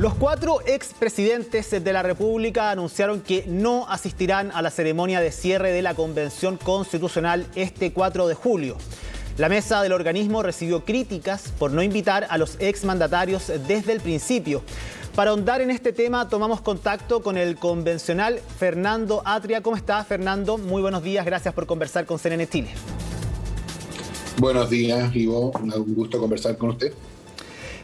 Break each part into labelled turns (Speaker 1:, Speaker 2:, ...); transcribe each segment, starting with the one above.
Speaker 1: Los 4 expresidentes de la República anunciaron que no asistirán a la ceremonia de cierre de la Convención Constitucional este 4 de julio. La mesa del organismo recibió críticas por no invitar a los exmandatarios desde el principio. Para ahondar en este tema, tomamos contacto con el convencional Fernando Atria. ¿Cómo está, Fernando? Muy buenos días, gracias por conversar con CNN Chile.
Speaker 2: Buenos días, Ivo. Un gusto conversar con usted.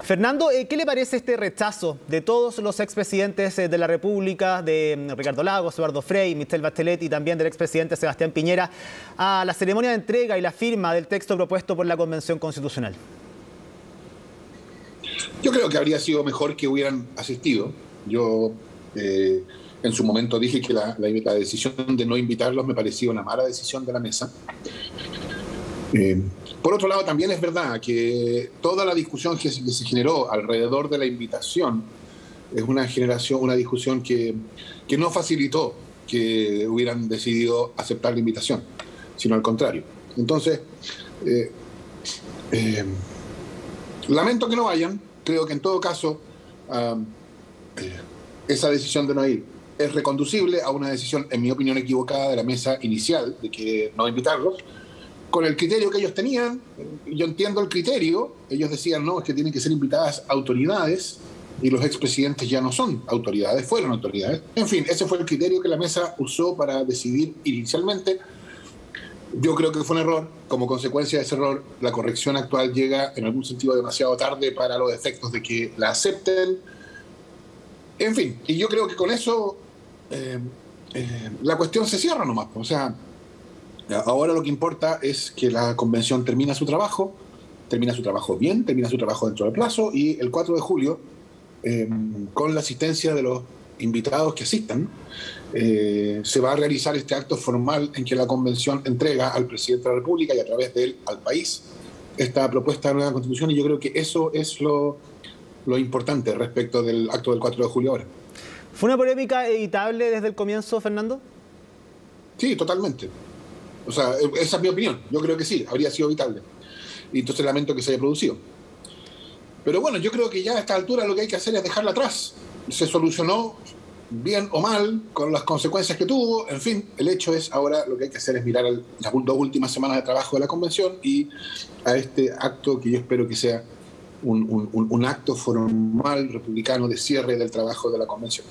Speaker 1: Fernando, ¿qué le parece este rechazo de todos los expresidentes de la República, de Ricardo Lagos, Eduardo Frei, Michelle Bachelet y también del expresidente Sebastián Piñera, a la ceremonia de entrega y la firma del texto propuesto por la Convención Constitucional?
Speaker 2: Yo creo que habría sido mejor que hubieran asistido. Yo en su momento dije que la decisión de no invitarlos me parecía una mala decisión de la mesa. Por otro lado, también es verdad que toda la discusión que se generó alrededor de la invitación es una discusión que no facilitó que hubieran decidido aceptar la invitación, sino al contrario. Entonces, lamento que no vayan. Creo que en todo caso esa decisión de no ir es reconducible a una decisión, en mi opinión, equivocada de la mesa inicial de que no invitarlos. Con el criterio que ellos tenían, yo entiendo el criterio, ellos decían, no, es que tienen que ser invitadas autoridades y los expresidentes ya no son autoridades, fueron autoridades. En fin, ese fue el criterio que la mesa usó para decidir inicialmente. Yo creo que fue un error. Como consecuencia de ese error, la corrección actual llega en algún sentido demasiado tarde para los efectos de que la acepten. En fin, y yo creo que con eso la cuestión se cierra nomás. O sea, ahora lo que importa es que la convención termina su trabajo bien, termina su trabajo dentro del plazo, y el 4 de julio, con la asistencia de los invitados que asistan, se va a realizar este acto formal en que la convención entrega al presidente de la República y a través de él al país esta propuesta de nueva constitución, y yo creo que eso es lo importante respecto del acto del 4 de julio ahora.
Speaker 1: ¿Fue una polémica evitable desde el comienzo, Fernando?
Speaker 2: Sí, totalmente. O sea, esa es mi opinión. Yo creo que sí, habría sido evitable. Y entonces lamento que se haya producido. Pero bueno, yo creo que ya a esta altura lo que hay que hacer es dejarla atrás. Se solucionó bien o mal con las consecuencias que tuvo. En fin, el hecho es ahora lo que hay que hacer es mirar las 2 últimas semanas de trabajo de la convención y a este acto que yo espero que sea un acto formal republicano de cierre del trabajo de la convención.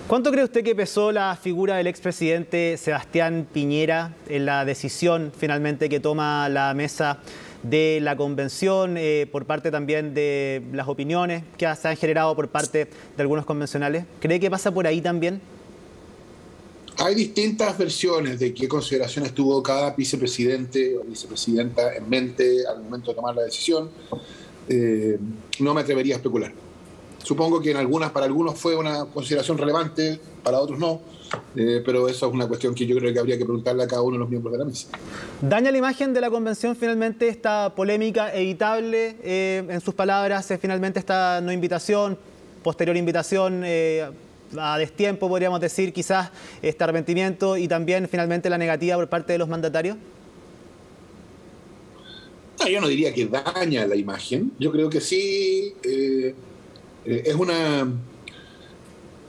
Speaker 1: ¿Cuánto cree usted que pesó la figura del expresidente Sebastián Piñera en la decisión finalmente que toma la mesa de la convención, por parte también de las opiniones que se han generado por parte de algunos convencionales? ¿Cree que pasa por ahí también?
Speaker 2: Hay distintas versiones de qué consideraciones tuvo cada vicepresidente o vicepresidenta en mente al momento de tomar la decisión. No me atrevería a especular. Supongo que para algunos fue una consideración relevante, para otros no, pero eso es una cuestión que yo creo que habría que preguntarle a cada uno de los miembros de la mesa.
Speaker 1: ¿Daña la imagen de la convención finalmente esta polémica evitable? En sus palabras, finalmente esta no invitación, posterior invitación a destiempo, podríamos decir, quizás este arrepentimiento y también finalmente la negativa por parte de los mandatarios.
Speaker 2: Yo no diría que daña la imagen. Yo creo que sí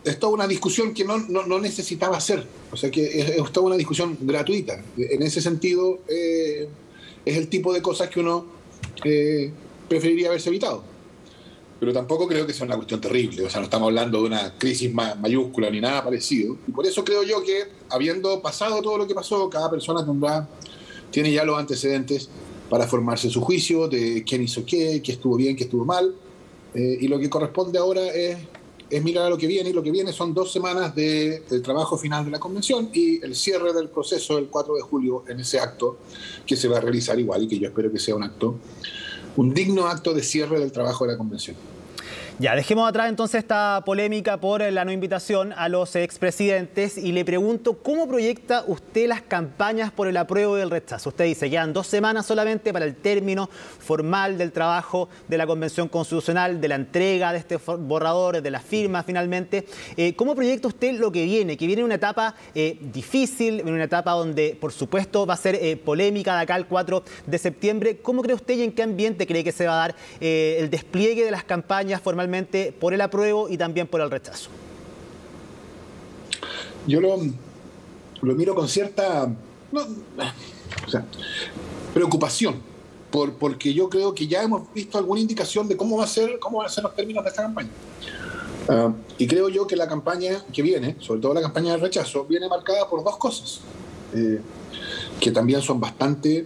Speaker 2: es toda una discusión que no necesitaba hacer. O sea, que es toda una discusión gratuita. En ese sentido, es el tipo de cosas que uno preferiría haberse evitado. Pero tampoco creo que sea una cuestión terrible. O sea, no estamos hablando de una crisis mayúscula ni nada parecido. Y por eso creo yo que, habiendo pasado todo lo que pasó, cada persona tiene ya los antecedentes para formarse su juicio de quién hizo qué estuvo bien, qué estuvo mal. Y lo que corresponde ahora es mirar a lo que viene, y lo que viene son 2 semanas del trabajo final de la convención y el cierre del proceso el 4 de julio en ese acto que se va a realizar igual, y que yo espero que sea un digno acto de cierre del trabajo de la convención.
Speaker 1: Ya, dejemos atrás entonces esta polémica por la no invitación a los expresidentes y le pregunto, ¿cómo proyecta usted las campañas por el apruebo y el rechazo? Usted dice, quedan 2 semanas solamente para el término formal del trabajo de la Convención Constitucional, de la entrega de este borrador, de la firma finalmente. ¿Cómo proyecta usted lo que viene? Que viene una etapa difícil, una etapa donde, por supuesto, va a ser polémica de acá al 4 de septiembre. ¿Cómo cree usted y en qué ambiente cree que se va a dar el despliegue de las campañas formales formalmente por el apruebo y también por el rechazo?
Speaker 2: Yo lo miro con cierta preocupación, porque yo creo que ya hemos visto alguna indicación de cómo van a ser los términos de esta campaña. Y creo yo que la campaña que viene, sobre todo la campaña del rechazo, viene marcada por dos cosas que también son bastante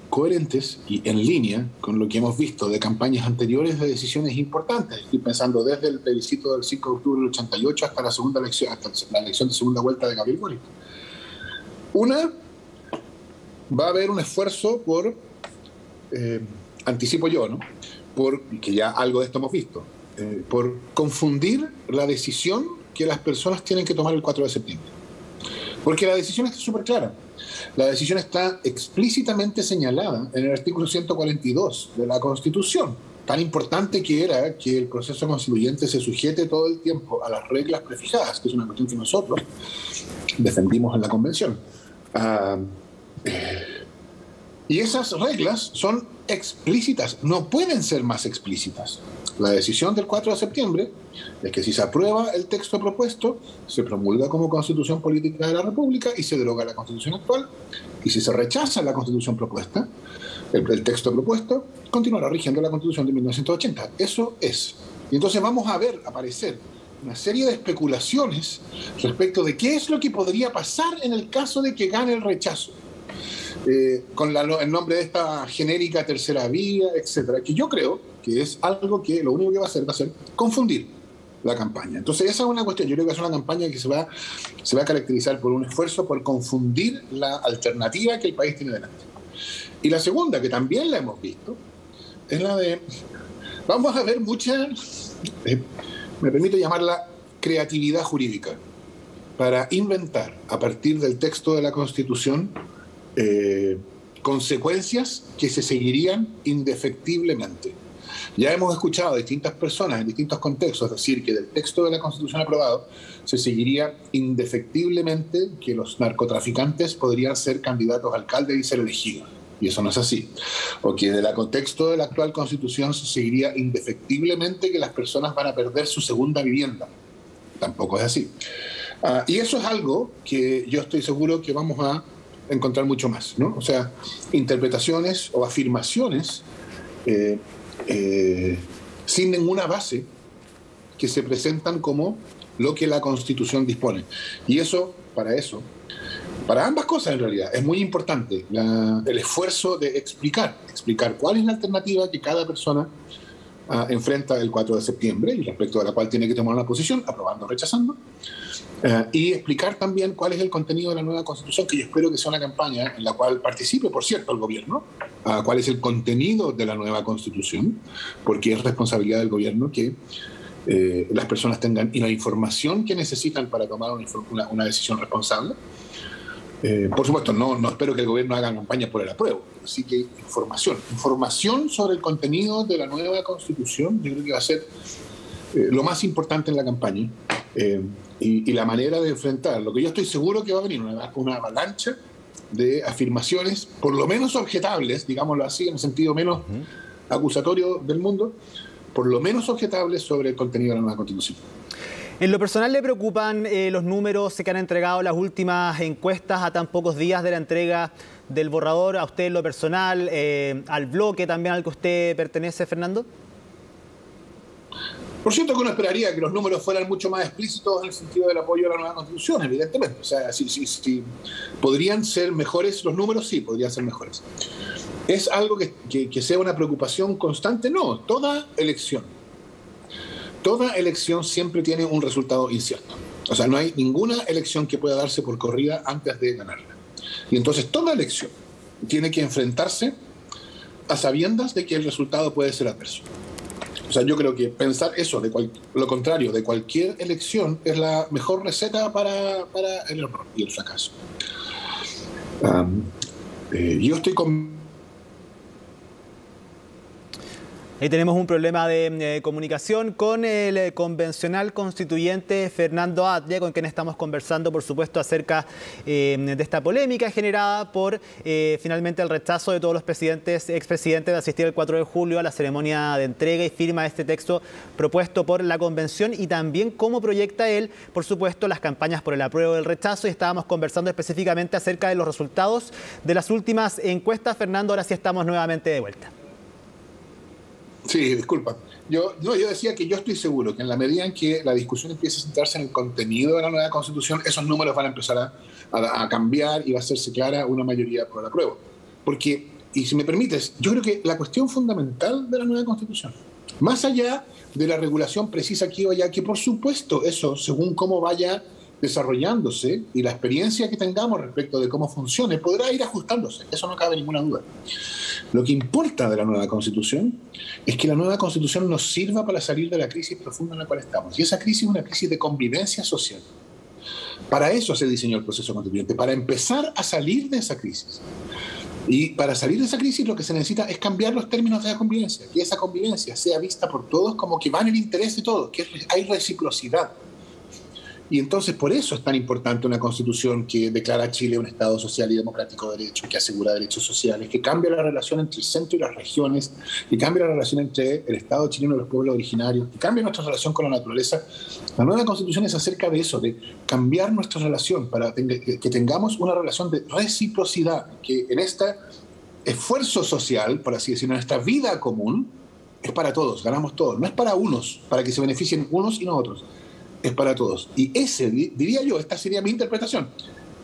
Speaker 2: coherentes y en línea con lo que hemos visto de campañas anteriores de decisiones importantes. Estoy pensando desde el plebiscito del 5 de octubre del 88 hasta la elección de segunda vuelta de Gabriel Boric. Una, va a haber un esfuerzo por, anticipo yo, ¿no? Que ya algo de esto hemos visto, por confundir la decisión que las personas tienen que tomar el 4 de septiembre. Porque la decisión está súper clara. La decisión está explícitamente señalada en el artículo 142 de la Constitución. Tan importante que era que el proceso constituyente se sujete todo el tiempo a las reglas prefijadas, que es una cuestión que nosotros defendimos en la Convención. Y esas reglas son explícitas, no pueden ser más explícitas. La decisión del 4 de septiembre es que si se aprueba el texto propuesto, se promulga como Constitución Política de la República y se deroga la Constitución actual. Y si se rechaza la Constitución propuesta, el texto propuesto, continuará rigiendo la Constitución de 1980. Eso es. Y entonces vamos a ver aparecer una serie de especulaciones respecto de qué es lo que podría pasar en el caso de que gane el rechazo. Con el nombre de esta genérica tercera vía, etcétera, que yo creo que es algo que lo único que va a ser confundir la campaña. Entonces esa es una cuestión, yo creo que es una campaña que se va a caracterizar por un esfuerzo por confundir la alternativa que el país tiene delante. Y la segunda, que también la hemos visto, es la de, vamos a ver mucha, me permito llamarla creatividad jurídica, para inventar a partir del texto de la Constitución consecuencias que se seguirían indefectiblemente. Ya hemos escuchado a distintas personas en distintos contextos decir que del texto de la Constitución aprobado se seguiría indefectiblemente que los narcotraficantes podrían ser candidatos a alcalde y ser elegidos. Y eso no es así. O que del contexto de la actual Constitución se seguiría indefectiblemente que las personas van a perder su segunda vivienda. Tampoco es así. Y eso es algo que yo estoy seguro que vamos a encontrar mucho más, ¿no? O sea, interpretaciones o afirmaciones sin ninguna base que se presentan como lo que la Constitución dispone. Y eso, para ambas cosas en realidad, es muy importante el esfuerzo de explicar cuál es la alternativa que cada persona enfrenta el 4 de septiembre y respecto a la cual tiene que tomar una posición, aprobando o rechazando, y explicar también cuál es el contenido de la nueva Constitución, que yo espero que sea una campaña en la cual participe, por cierto, el gobierno, cuál es el contenido de la nueva Constitución, porque es responsabilidad del gobierno que las personas tengan la información que necesitan para tomar una decisión responsable. Por supuesto, no espero que el gobierno haga campaña por el apruebo, así que información sobre el contenido de la nueva Constitución, yo creo que va a ser lo más importante en la campaña y la manera de enfrentar. Lo que yo estoy seguro que va a venir una avalancha de afirmaciones, por lo menos objetables, digámoslo así, en el sentido menos acusatorio del mundo, por lo menos objetables sobre el contenido de la nueva Constitución.
Speaker 1: ¿En lo personal le preocupan los números que han entregado las últimas encuestas a tan pocos días de la entrega del borrador? ¿A usted en lo personal, al bloque también al que usted pertenece, Fernando?
Speaker 2: Por cierto que uno esperaría que los números fueran mucho más explícitos en el sentido del apoyo a la nueva Constitución, evidentemente. O sea, si podrían ser mejores los números, sí, podrían ser mejores. ¿Es algo que sea una preocupación constante? No, toda elección siempre tiene un resultado incierto. O sea, no hay ninguna elección que pueda darse por corrida antes de ganarla. Y entonces toda elección tiene que enfrentarse a sabiendas de que el resultado puede ser adverso. O sea, yo creo que pensar eso, lo contrario de cualquier elección, es la mejor receta para el error y el fracaso. Yo estoy con...
Speaker 1: Ahí tenemos un problema de comunicación con el convencional constituyente Fernando Atria, con quien estamos conversando, por supuesto, acerca de esta polémica generada por finalmente el rechazo de todos los expresidentes de asistir el 4 de julio a la ceremonia de entrega y firma de este texto propuesto por la convención, y también cómo proyecta él, por supuesto, las campañas por el apruebo o el rechazo. Y estábamos conversando específicamente acerca de los resultados de las últimas encuestas. Fernando, ahora sí estamos nuevamente de vuelta.
Speaker 2: Sí, disculpa. Yo decía que yo estoy seguro que en la medida en que la discusión empiece a centrarse en el contenido de la nueva Constitución, esos números van a empezar a cambiar y va a hacerse clara una mayoría por el apruebo. Porque, y si me permites, yo creo que la cuestión fundamental de la nueva Constitución, más allá de la regulación precisa aquí o allá, que por supuesto eso, según cómo vaya desarrollándose y la experiencia que tengamos respecto de cómo funcione, podrá ir ajustándose, eso no cabe ninguna duda. Lo que importa de la nueva Constitución es que la nueva Constitución nos sirva para salir de la crisis profunda en la cual estamos. Y esa crisis es una crisis de convivencia social. Para eso se diseñó el proceso constituyente, para empezar a salir de esa crisis. Y para salir de esa crisis lo que se necesita es cambiar los términos de la convivencia, que esa convivencia sea vista por todos como que va en el interés de todos, que hay reciprocidad. Y entonces por eso es tan importante una Constitución que declara a Chile un Estado social y democrático de derecho, que asegura derechos sociales, que cambia la relación entre el centro y las regiones, que cambia la relación entre el Estado chileno y los pueblos originarios, que cambia nuestra relación con la naturaleza. La nueva Constitución es acerca de eso, de cambiar nuestra relación para que tengamos una relación de reciprocidad, que en este esfuerzo social, por así decirlo, en esta vida común, es para todos, ganamos todos. No es para unos, para que se beneficien unos y no otros. Es para todos. Y ese, diría yo, esta sería mi interpretación,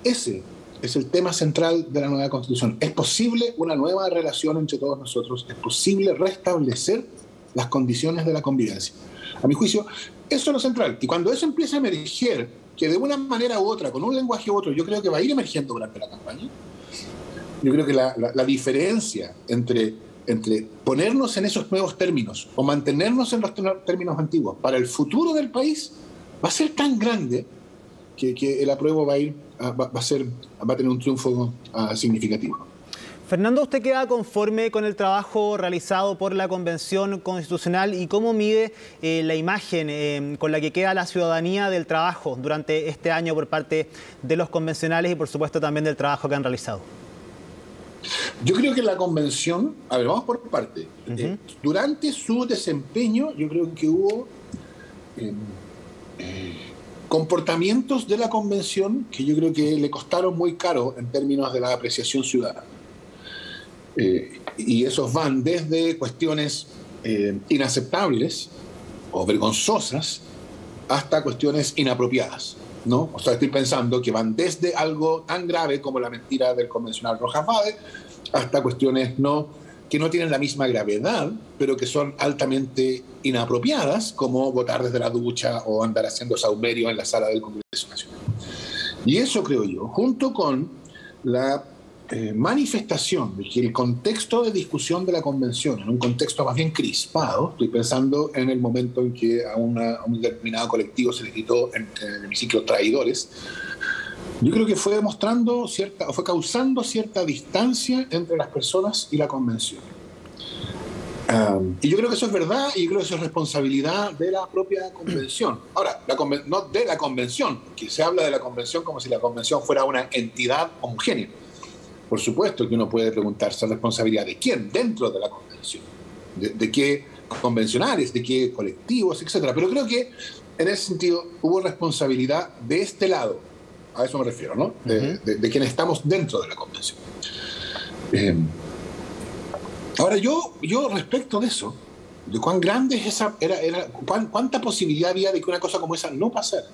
Speaker 2: ese es el tema central de la nueva Constitución. ¿Es posible una nueva relación entre todos nosotros? ¿Es posible restablecer las condiciones de la convivencia? A mi juicio, eso es lo central. Y cuando eso empieza a emerger, que de una manera u otra, con un lenguaje u otro, yo creo que va a ir emergiendo durante la campaña. Yo creo que la diferencia entre ponernos en esos nuevos términos o mantenernos en los términos antiguos para el futuro del país va a ser tan grande que el apruebo va a tener un triunfo significativo.
Speaker 1: Fernando, ¿usted queda conforme con el trabajo realizado por la Convención Constitucional y cómo mide la imagen con la que queda la ciudadanía del trabajo durante este año por parte de los convencionales y por supuesto también del trabajo que han realizado?
Speaker 2: Yo creo que la Convención, a ver, vamos por parte. Durante su desempeño, yo creo que hubo comportamientos de la Convención que yo creo que le costaron muy caro en términos de la apreciación ciudadana. Y esos van desde cuestiones inaceptables o vergonzosas hasta cuestiones inapropiadas, ¿no? O sea, estoy pensando que van desde algo tan grave como la mentira del convencional Rojas Vade hasta cuestiones que no tienen la misma gravedad, pero que son altamente inapropiadas, como votar desde la ducha o andar haciendo saumerio en la sala del Congreso Nacional. Y eso, creo yo, junto con la manifestación de que el contexto de discusión de la Convención, en un contexto más bien crispado, estoy pensando en el momento en que a un determinado colectivo se le gritó en el hemiciclo traidores, yo creo que fue causando cierta distancia entre las personas y la Convención. Y yo creo que eso es verdad y yo creo que eso es responsabilidad de la propia Convención. Ahora, no de la Convención, que se habla de la Convención como si la Convención fuera una entidad homogénea. Por supuesto que uno puede preguntarse la responsabilidad de quién dentro de la Convención, de qué convencionales, de qué colectivos, etcétera. Pero creo que en ese sentido hubo responsabilidad de este lado, a eso me refiero, ¿no? De quienes estamos dentro de la Convención. Ahora, yo respecto de eso, de cuán grande es esa, cuánta posibilidad había de que una cosa como esa no pasara,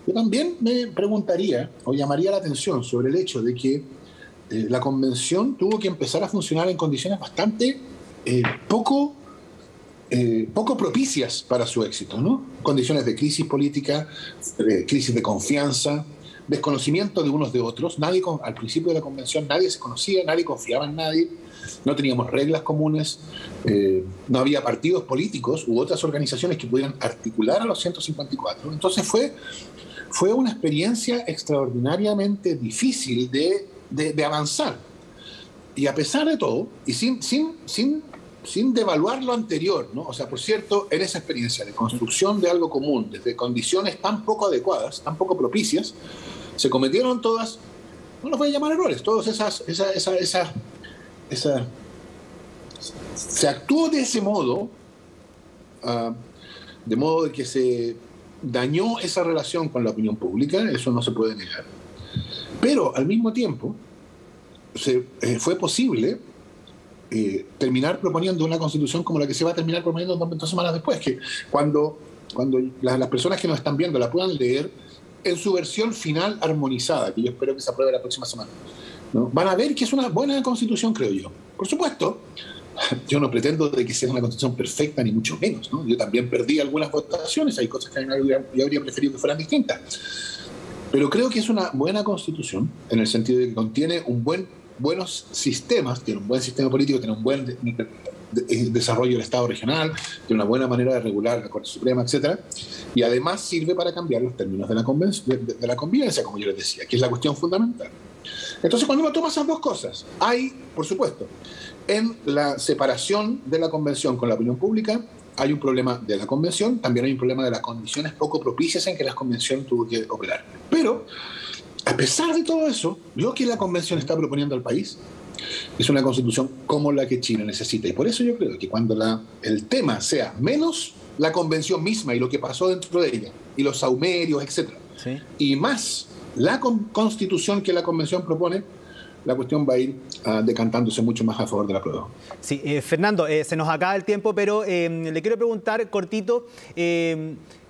Speaker 2: yo también me preguntaría o llamaría la atención sobre el hecho de que la Convención tuvo que empezar a funcionar en condiciones bastante poco propicias para su éxito, ¿no? Condiciones de crisis política, crisis de confianza, desconocimiento de unos de otros. Al principio de la Convención nadie se conocía, nadie confiaba en nadie, no teníamos reglas comunes, no había partidos políticos u otras organizaciones que pudieran articular a los 154. Entonces fue una experiencia extraordinariamente difícil de avanzar. Y a pesar de todo, y sin sin devaluar lo anterior, ¿no? O sea, por cierto, en esa experiencia de construcción de algo común, desde condiciones tan poco adecuadas, tan poco propicias, se cometieron todas, no los voy a llamar errores, todas se actuó de ese modo, de modo de que se dañó esa relación con la opinión pública, eso no se puede negar. Pero al mismo tiempo fue posible terminar proponiendo una constitución como la que se va a terminar proponiendo 2 semanas después, que cuando las personas que nos están viendo la puedan leer en su versión final armonizada, que yo espero que se apruebe la próxima semana, ¿no? Van a ver que es una buena constitución, creo yo. Por supuesto, yo no pretendo de que sea una constitución perfecta, ni mucho menos, ¿no? Yo también perdí algunas votaciones, hay cosas que yo habría preferido que fueran distintas. Pero creo que es una buena constitución, en el sentido de que contiene buenos sistemas, tiene un buen sistema político, tiene un buen desarrollo del Estado regional, tiene una buena manera de regular la Corte Suprema, etc. Y además sirve para cambiar los términos de la convivencia, como yo les decía, que es la cuestión fundamental. Entonces, cuando uno toma esas dos cosas, hay, por supuesto, en la separación de la convención con la opinión pública, hay un problema de la convención, también hay un problema de las condiciones poco propicias en que la convención tuvo que operar. Pero, a pesar de todo eso, lo que la convención está proponiendo al país es una constitución como la que Chile necesita. Y por eso yo creo que cuando el tema sea menos la convención misma y lo que pasó dentro de ella, y los saumerios, etc., ¿sí?, y más la constitución que la convención propone, la cuestión va a ir decantándose mucho más a favor de la prueba.
Speaker 1: Sí, Fernando, se nos acaba el tiempo, pero le quiero preguntar cortito.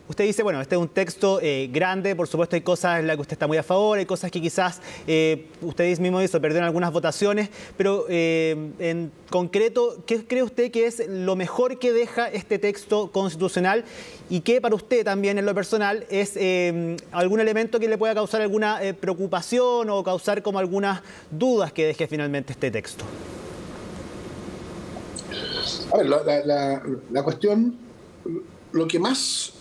Speaker 1: Usted dice, bueno, este es un texto grande, por supuesto hay cosas en las que usted está muy a favor, hay cosas que quizás usted mismo hizo, perdieron algunas votaciones, pero en concreto, ¿qué cree usted que es lo mejor que deja este texto constitucional y qué para usted también en lo personal es algún elemento que le pueda causar alguna preocupación o causar como algunas dudas que deje finalmente este texto?
Speaker 2: A ver, la cuestión, lo que más...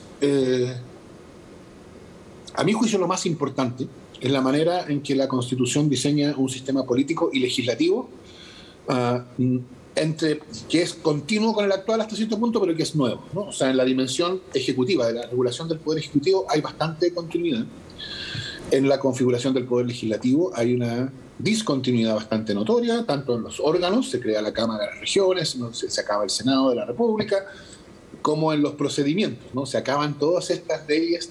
Speaker 2: a mi juicio lo más importante es la manera en que la Constitución diseña un sistema político y legislativo que es continuo con el actual hasta cierto punto, pero que es nuevo, ¿no? O sea, en la dimensión ejecutiva, de la regulación del Poder Ejecutivo, hay bastante continuidad. En la configuración del Poder Legislativo hay una discontinuidad bastante notoria, tanto en los órganos, se crea la Cámara de las Regiones, se acaba el Senado de la República, como en los procedimientos, ¿no? Se acaban todas estas leyes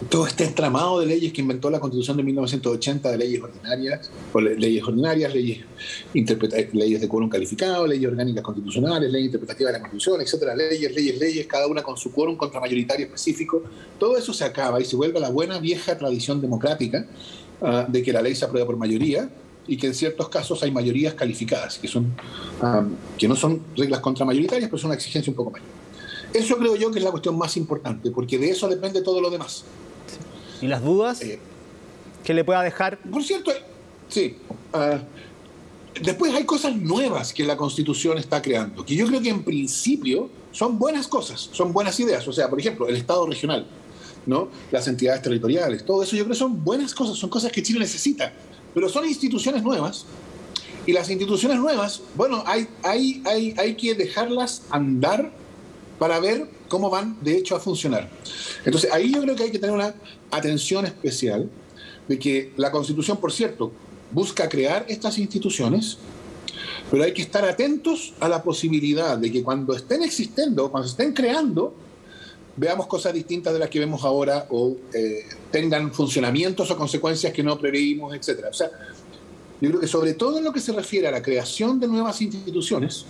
Speaker 2: todo este entramado de leyes que inventó la Constitución de 1980, de leyes ordinarias, leyes de quórum calificado, leyes orgánicas constitucionales, leyes interpretativas de la Constitución, etcétera, leyes, cada una con su quórum contramayoritario específico. Todo eso se acaba y se vuelve a la buena vieja tradición democrática de que la ley se aprueba por mayoría, y que en ciertos casos hay mayorías calificadas, que no son reglas contramayoritarias, pero son una exigencia un poco mayor. Eso creo yo que es la cuestión más importante, porque de eso depende todo lo demás.
Speaker 1: ¿Y las dudas que le pueda dejar?
Speaker 2: Por cierto, sí. Después hay cosas nuevas que la Constitución está creando, que yo creo que en principio son buenas cosas, son buenas ideas. O sea, por ejemplo, el Estado regional, ¿no? Las entidades territoriales, todo eso yo creo que son buenas cosas, son cosas que Chile necesita. Pero son instituciones nuevas, y las instituciones nuevas, bueno, hay que dejarlas andar para ver cómo van de hecho a funcionar. Entonces ahí yo creo que hay que tener una atención especial de que la Constitución, por cierto, busca crear estas instituciones, pero hay que estar atentos a la posibilidad de que cuando estén existiendo, cuando se estén creando, veamos cosas distintas de las que vemos ahora o tengan funcionamientos o consecuencias que no preveímos, etc. O sea, yo creo que sobre todo en lo que se refiere a la creación de nuevas instituciones,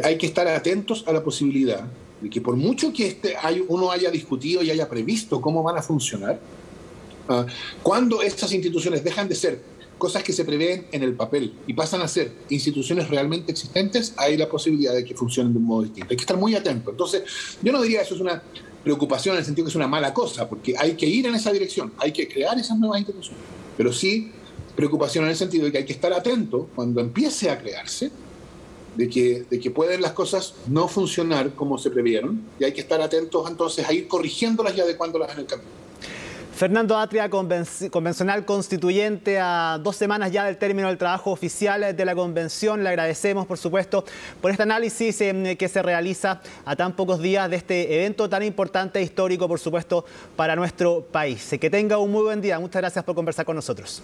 Speaker 2: hay que estar atentos a la posibilidad de que por mucho que uno haya discutido y haya previsto cómo van a funcionar, cuando estas instituciones dejan de ser cosas que se prevén en el papel y pasan a ser instituciones realmente existentes, hay la posibilidad de que funcionen de un modo distinto. Hay que estar muy atento. Entonces, yo no diría que eso es una preocupación en el sentido que es una mala cosa, porque hay que ir en esa dirección, hay que crear esas nuevas instituciones. Pero sí preocupación en el sentido de que hay que estar atento cuando empiece a crearse, de que pueden las cosas no funcionar como se previeron, y hay que estar atentos entonces a ir corrigiéndolas y adecuándolas en el camino.
Speaker 1: Fernando Atria, convencional constituyente, a 2 semanas ya del término del trabajo oficial de la convención. Le agradecemos, por supuesto, por este análisis que se realiza a tan pocos días de este evento tan importante e histórico, por supuesto, para nuestro país. Que tenga un muy buen día. Muchas gracias por conversar con nosotros.